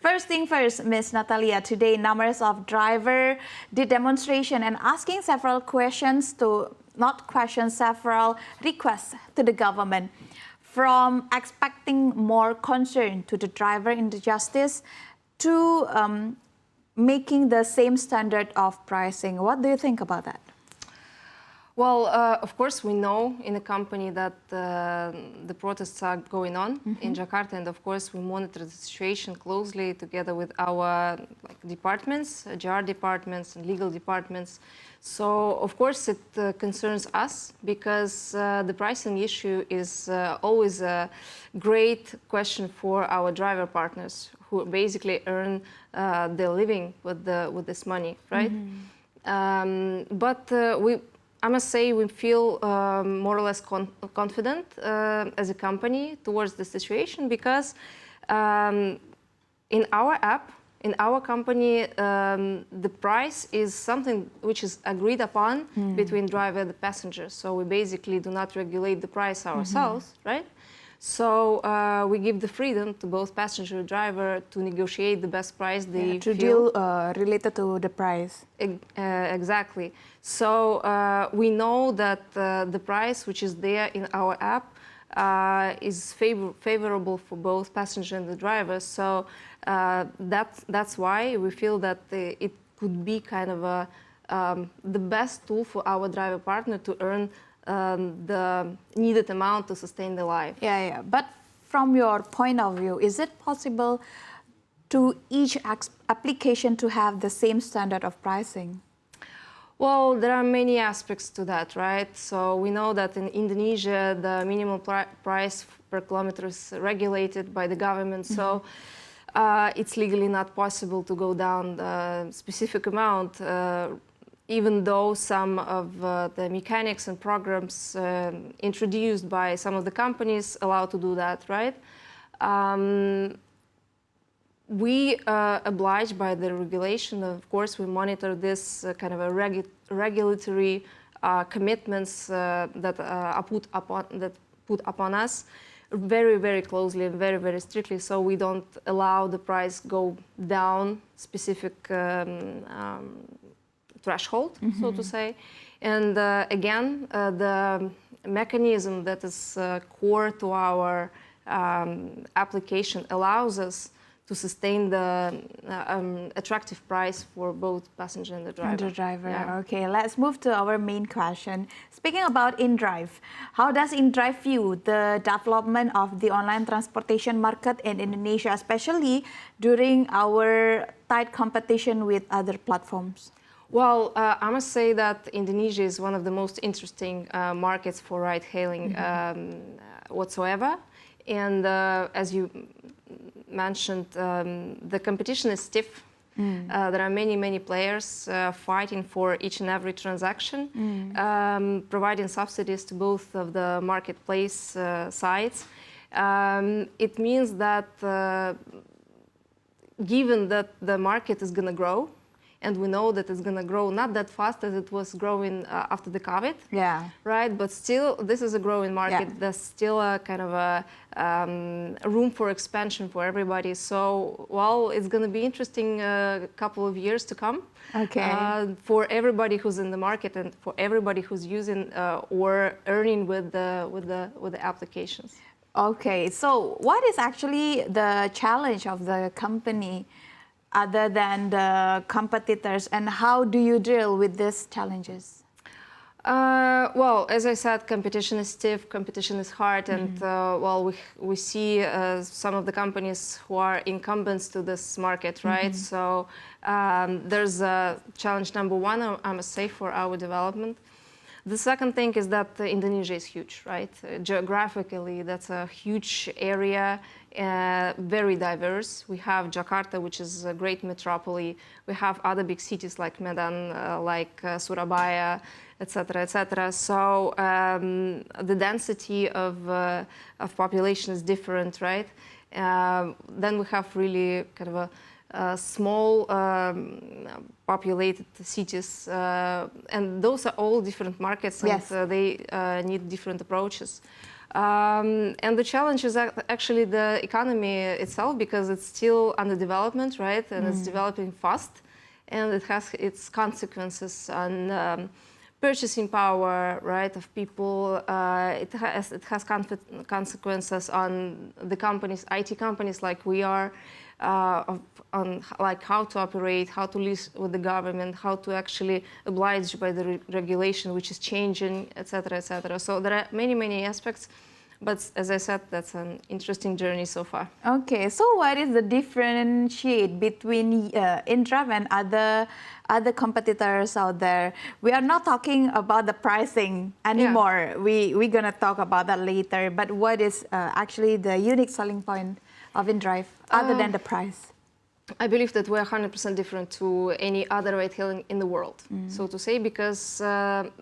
First thing first, Ms. Natalia, today numbers of drivers did demonstration and asking several questions several requests to the government. From expecting more concern to the driver in the justice to making the same standard of pricing. What do you think about that? Well, of course, we know in the company that the protests are going on in Jakarta, and of course, we monitor the situation closely together with our departments, GR departments and legal departments. So, of course, it concerns us because the pricing issue is always a great question for our driver partners who basically earn their living with this money, right? I must say we feel more or less confident as a company towards the situation because in our app, in our company, the price is something which is agreed upon between driver and the passenger. So we basically do not regulate the price ourselves, right? So we give the freedom to both passenger and driver to negotiate the best price they to feel. deal related to the price. Exactly. So we know that the price which is there in our app is favorable for both passenger and the driver. So that's why we feel that it could be kind of the best tool for our driver partner to earn the needed amount to sustain the life. Yeah. But from your point of view, is it possible to each application to have the same standard of pricing? Well, there are many aspects to that, right? So we know that in Indonesia, the minimum price per kilometer is regulated by the government. So it's legally not possible to go down the specific amount, even though some of the mechanics and programs introduced by some of the companies allow to do that, right? We obliged by the regulation, of course, we monitor this kind of a regulatory commitments that are put upon us very, very closely and very, very strictly. So we don't allow the price go down specific threshold, so to say. And again, the mechanism that is core to our application allows us to sustain the attractive price for both passenger and the driver. Yeah. Okay, let's move to our main question. Speaking about inDrive, how does inDrive view the development of the online transportation market in Indonesia, especially during our tight competition with other platforms? Well, I must say that Indonesia is one of the most interesting markets for ride-hailing whatsoever. And as you mentioned, the competition is stiff. There are many, many players fighting for each and every transaction, providing subsidies to both of the marketplace sites. It means that given that the market is going to grow, and we know that it's going to grow not that fast as it was growing after the COVID, right? But still, this is a growing market. There's still a kind of a room for expansion for everybody. So, well, it's going to be interesting couple of years to come for everybody who's in the market and for everybody who's using or earning with the applications. Okay, so what is actually the challenge of the company other than the competitors, and how do you deal with these challenges? Well, as I said, competition is stiff, competition is hard, and well, we see some of the companies who are incumbents to this market, right? So there's a challenge number one, I must say, for our development. The second thing is that Indonesia is huge, right? Geographically, that's a huge area, very diverse. We have Jakarta, which is a great metropolis. We have other big cities like Medan, like Surabaya, etc., etc. So the density of population is different, right? Then we have really kind of a small populated cities, and those are all different markets, and they need different approaches. And the challenge is actually the economy itself, because it's still under development, right? And it's developing fast, and it has its consequences on purchasing power, right, of people. It has consequences on the companies, IT companies like we are, on like how to operate, how to live with the government, how to actually oblige by the regulation which is changing, etc., etc. So there are many aspects, but as I said, that's an interesting journey so far. Okay, so what is the differentiate between inDrive and other competitors out there? We are not talking about the pricing anymore. Yeah. We're gonna talk about that later. But what is actually the unique selling point of inDrive other than the price? I believe that we're 100% different to any other ride-hailing in the world, so to say, because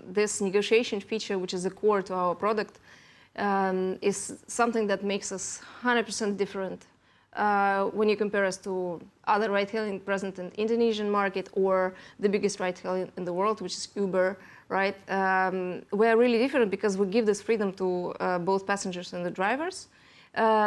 this negotiation feature, which is the core to our product, is something that makes us 100% different when you compare us to other ride-hailing present in the Indonesian market or the biggest ride-hailing in the world, which is Uber, right? We're really different because we give this freedom to both passengers and the drivers.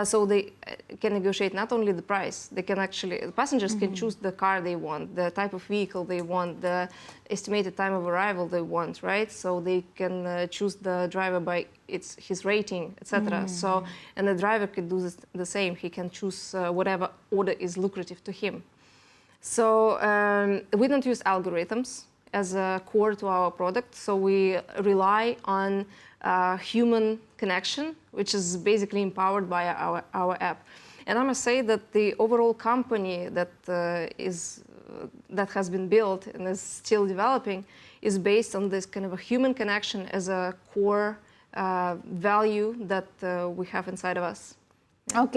So they can negotiate not only the price, they can actually, the passengers can choose the car they want, the type of vehicle they want, the estimated time of arrival they want, right? So they can choose the driver by his rating, etc. So, and the driver could do the same. He can choose whatever order is lucrative to him. So we don't use algorithms as a core to our product. So we rely on human connection, which is basically empowered by our app. And I must say that the overall company that that has been built and is still developing is based on this kind of a human connection as a core value that we have inside of us. Okay.